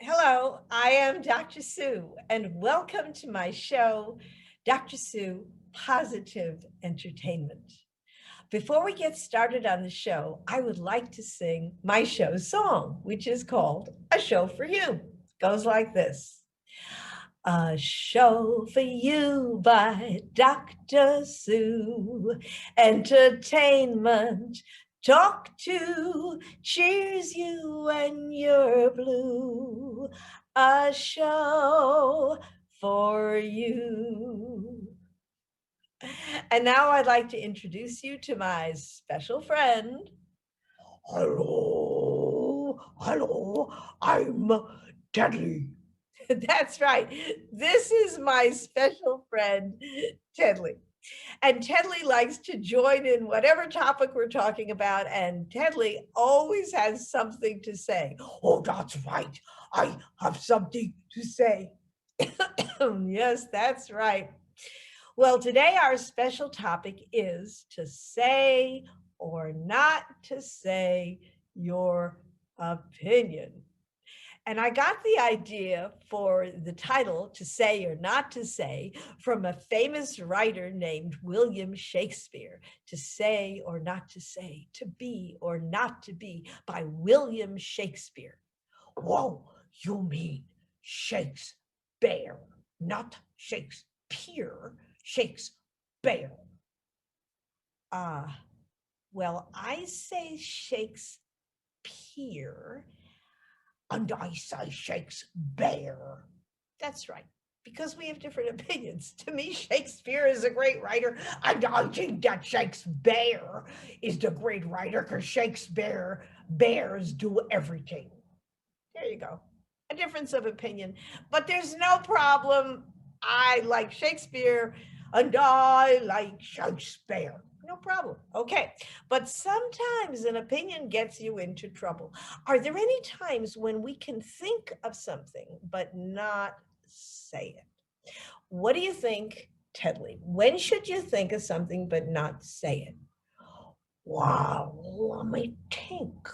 Hello, I am Dr. Sue, and welcome to my show, Dr. Sue Positive Entertainment. Before we get started on the show, I would like to sing my show song, which is called A Show for You. It goes like this. A show for you by Dr. Sue. Entertainment, talk to, cheers you when you're blue. A show for you. And now I'd like to introduce you to my special friend. Hello, I'm Tedley. That's right. This is my special friend, Tedley. And Tedley likes to join in whatever topic we're talking about. And Tedley always has something to say. Oh, that's right. I have something to say. Yes, that's right. Well, today our special topic is to say or not to say your opinion. And I got the idea for the title, To Say or Not to Say, from a famous writer named William Shakespeare. To Say or Not to Say, To Be or Not to Be, by William Shakespeare. Whoa, you mean Shakespeare, not Shakespeare, Shakespeare. Well, I say Shakespeare, and I say Shakespeare. That's right, because we have different opinions. To me, Shakespeare is a great writer, and I think that Shakespeare is the great writer because Shakespeare bears do everything. There you go. A difference of opinion, but there's no problem. I like Shakespeare, and I like Shakespeare. No problem. Okay. But sometimes an opinion gets you into trouble. Are there any times when we can think of something but not say it? What do you think, Tedley? When should you think of something but not say it? Wow, let me think.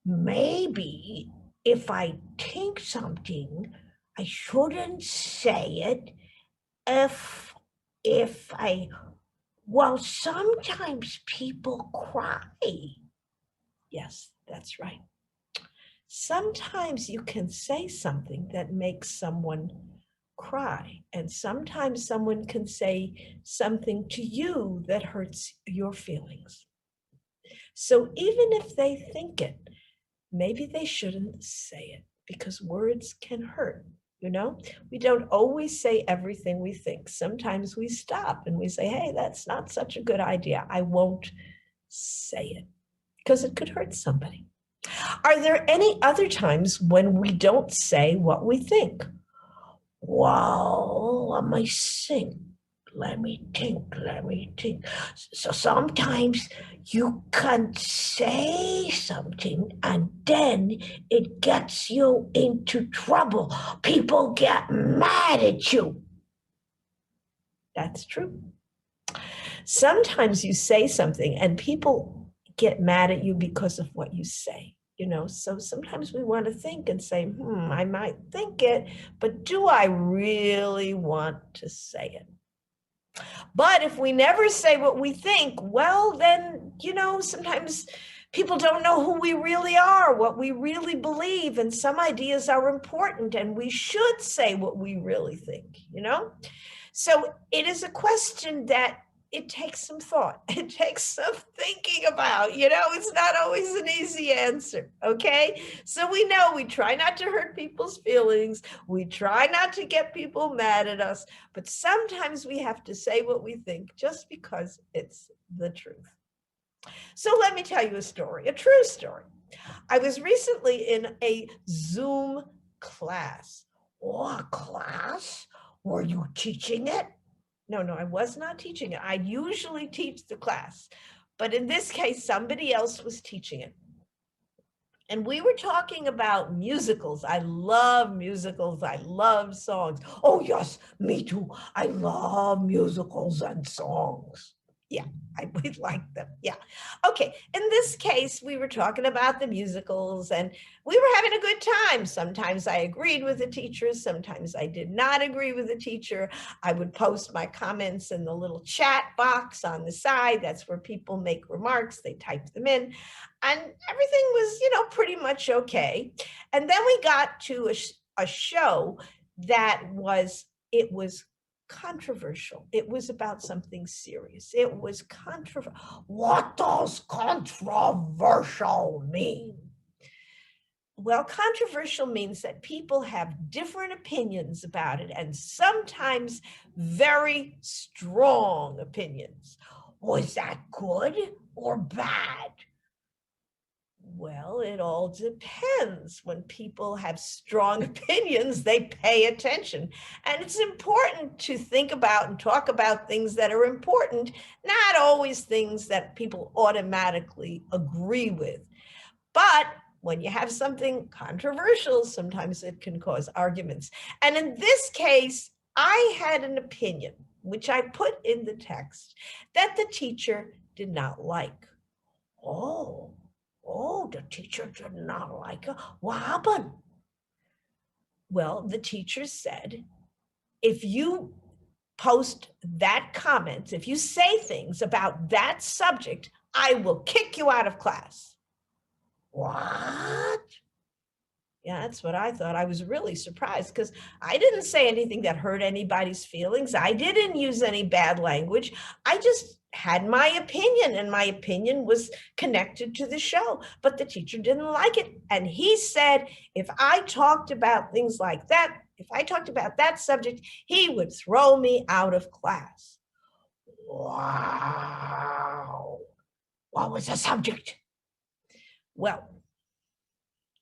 Maybe if I think something, I shouldn't say it if I well, sometimes people cry. Yes, that's right. Sometimes you can say something that makes someone cry, and sometimes someone can say something to you that hurts your feelings. So even if they think it, maybe they shouldn't say it because words can hurt. You know, we don't always say everything we think. Sometimes we stop and we say, hey, that's not such a good idea. I won't say it because it could hurt somebody. Are there any other times when we don't say what we think? Well, let me think. Let me think. Let me think. So sometimes you can say something and then it gets you into trouble. People get mad at you. That's true. Sometimes you say something and people get mad at you because of what you say. You know, so sometimes we want to think and say, I might think it, but do I really want to say it? But if we never say what we think, well, then, you know, sometimes people don't know who we really are, what we really believe, and some ideas are important, and we should say what we really think, you know? So it is a question that it takes some thought. It takes some thinking about, you know, it's not always an easy answer. Okay. So we know we try not to hurt people's feelings. We try not to get people mad at us, but sometimes we have to say what we think just because it's the truth. So let me tell you a story, a true story. I was recently in a Zoom class. Oh, a class? Were you teaching it? No, I was not teaching it. I usually teach the class, but in this case, somebody else was teaching it. And we were talking about musicals. I love musicals. I love songs. Oh, yes, me too. I love musicals and songs. Yeah, we like them. Yeah. Okay. In this case, we were talking about the musicals and we were having a good time. Sometimes I agreed with the teacher. Sometimes I did not agree with the teacher. I would post my comments in the little chat box on the side. That's where people make remarks. They type them in and everything was, pretty much okay. And then we got to a show that it was controversial. It was about something serious. It was controversial. What does controversial mean? Well, controversial means that people have different opinions about it and sometimes very strong opinions. Was that good or bad? Well, it all depends. When people have strong opinions, they pay attention. And it's important to think about and talk about things that are important, not always things that people automatically agree with. But when you have something controversial, sometimes it can cause arguments. And in this case, I had an opinion, which I put in the text, that the teacher did not like. Oh, the teacher did not like it. What happened? Well, the teacher said, if you post that comment, if you say things about that subject, I will kick you out of class. What? Yeah, that's what I thought. I was really surprised because I didn't say anything that hurt anybody's feelings. I didn't use any bad language. I just had my opinion, and my opinion was connected to the show, but the teacher didn't like it. And he said, if I talked about things like that, if I talked about that subject, he would throw me out of class. Wow. What was the subject? Well,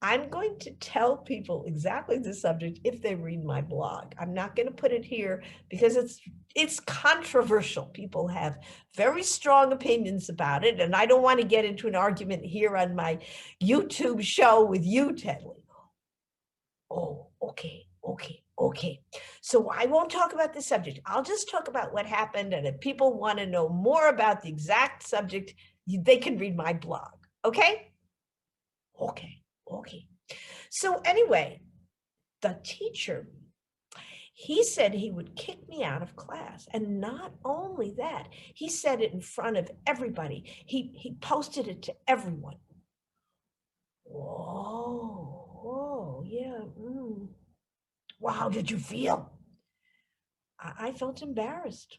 I'm going to tell people exactly the subject if they read my blog. I'm not going to put it here because it's controversial. People have very strong opinions about it, and I don't want to get into an argument here on my YouTube show with you, Tedley. Oh, okay. So I won't talk about the subject. I'll just talk about what happened, and if people want to know more about the exact subject, they can read my blog, okay? Okay. So anyway, the teacher, he said he would kick me out of class. And not only that, he said it in front of everybody. He posted it to everyone. Whoa, yeah. Well, how did you feel? I felt embarrassed.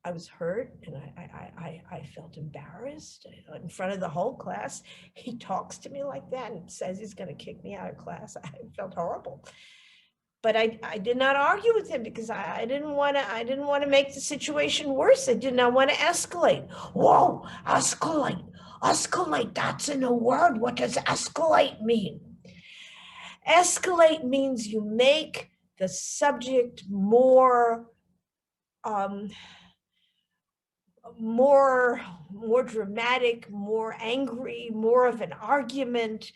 I was hurt and I felt embarrassed in front of the whole class. He talks to me like that and says he's going to kick me out of class. I felt horrible. But I did not argue with him because I didn't want to make the situation worse. I did not want to escalate. Whoa, escalate, that's in a word. What does escalate mean? Escalate means you make the subject more dramatic, more angry, more of an argument.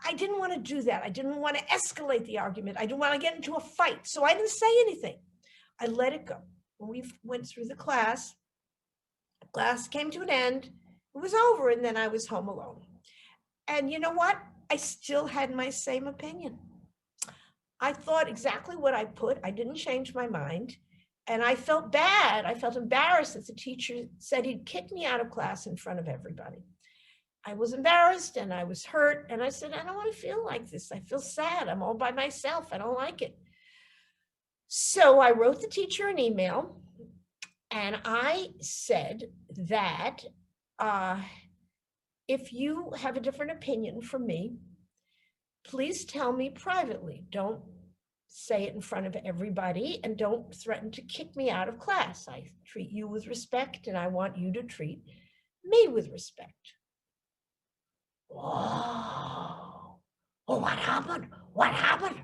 I didn't want to do that. I didn't want to escalate the argument. I didn't want to get into a fight. So I didn't say anything. I let it go. When we went through the class came to an end. It was over, and then I was home alone. And you know what? I still had my same opinion. I thought exactly what I put. I didn't change my mind. And I felt bad. I felt embarrassed that the teacher said he'd kick me out of class in front of everybody. I was embarrassed and I was hurt. And I said, I don't want to feel like this. I feel sad. I'm all by myself. I don't like it. So I wrote the teacher an email and I said that if you have a different opinion from me, please tell me privately. Don't say it in front of everybody and don't threaten to kick me out of class. I treat you with respect and I want you to treat me with respect. Whoa. Oh, what happened? What happened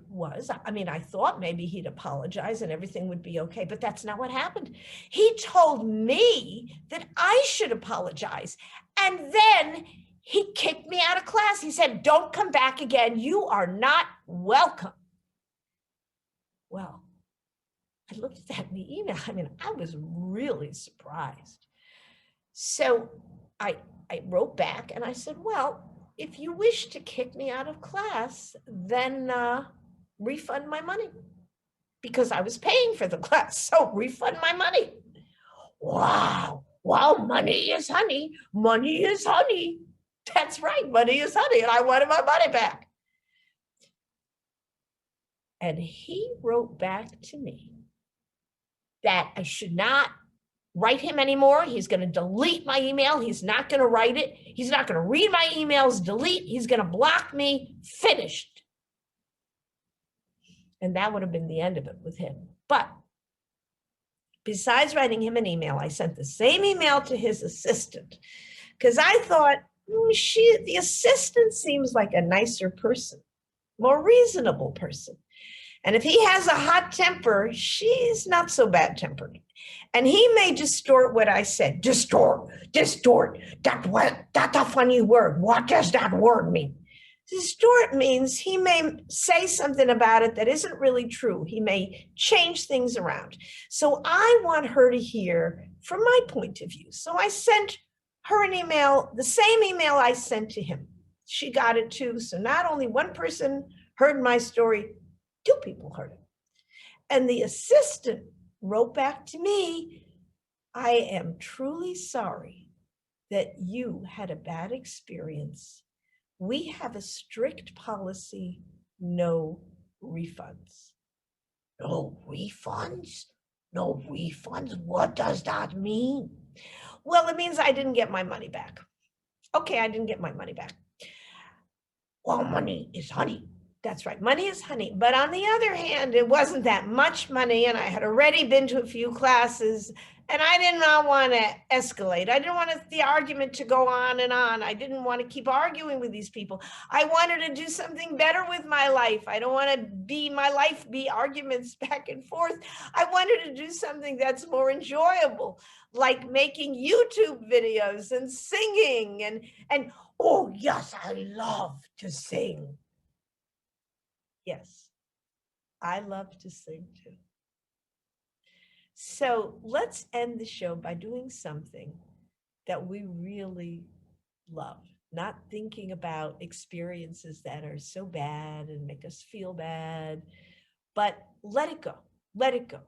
was, I thought maybe he'd apologize and everything would be okay, but that's not what happened. He told me that I should apologize. And then he kicked me out of class. He said, don't come back again. You are not welcome. Well, I looked at that in the email. I mean, I was really surprised. So I wrote back and I said, well, if you wish to kick me out of class, then refund my money, because I was paying for the class. So refund my money. Wow. Well, money is honey. Money is honey. That's right. Money is honey. And I wanted my money back. And he wrote back to me that I should not write him anymore. He's going to delete my email. He's not going to write it. He's not going to read my emails. Delete. He's going to block me. Finished. And that would have been the end of it with him. But besides writing him an email, I sent the same email to his assistant, because I thought, the assistant seems like a nicer person, more reasonable person. And if he has a hot temper, she's not so bad-tempered. And he may distort what I said. Distort. That's a funny word. What does that word mean? Distort means he may say something about it that isn't really true. He may change things around. So I want her to hear from my point of view. So I sent her an email, the same email I sent to him. She got it too. So not only one person heard my story, 2 people heard it. And the assistant wrote back to me, I am truly sorry that you had a bad experience. We have a strict policy, no refunds. No refunds? No refunds? What does that mean? Well, it means I didn't get my money back. Okay, I didn't get my money back. Well, money is honey. That's right, money is honey. But on the other hand, it wasn't that much money, and I had already been to a few classes, and I did not want to escalate. I didn't want the argument to go on and on. I didn't want to keep arguing with these people. I wanted to do something better with my life. I don't want my life be arguments back and forth. I wanted to do something that's more enjoyable, like making YouTube videos and singing and oh yes, I love to sing. Yes, I love to sing too. So let's end the show by doing something that we really love, not thinking about experiences that are so bad and make us feel bad, but let it go. Let it go.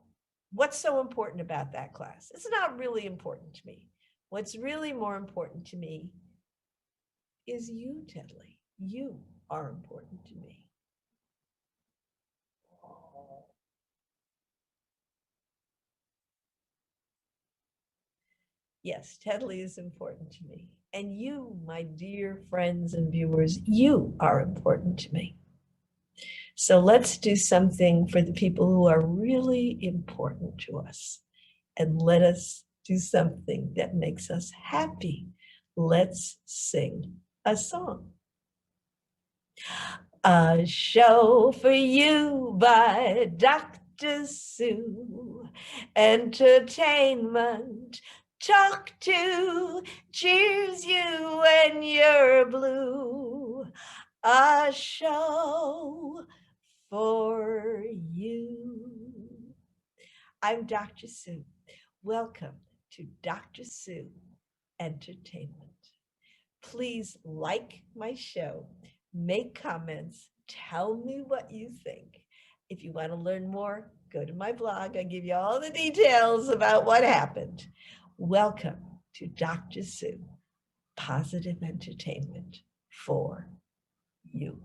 What's so important about that class? It's not really important to me. What's really more important to me is you, Tedley. You are important to me. Yes, Tedley is important to me. And you, my dear friends and viewers, you are important to me. So let's do something for the people who are really important to us. And let us do something that makes us happy. Let's sing a song. A show for you by DrSue. Entertainment, talk to, cheers you when you're blue. A show for you. I'm DrSue. Welcome to DrSue Entertainment. Please like my show, make comments, tell me what you think. If you want to learn more, go to my blog. I give you all the details about what happened. Welcome to DrSue, positive entertainment for you.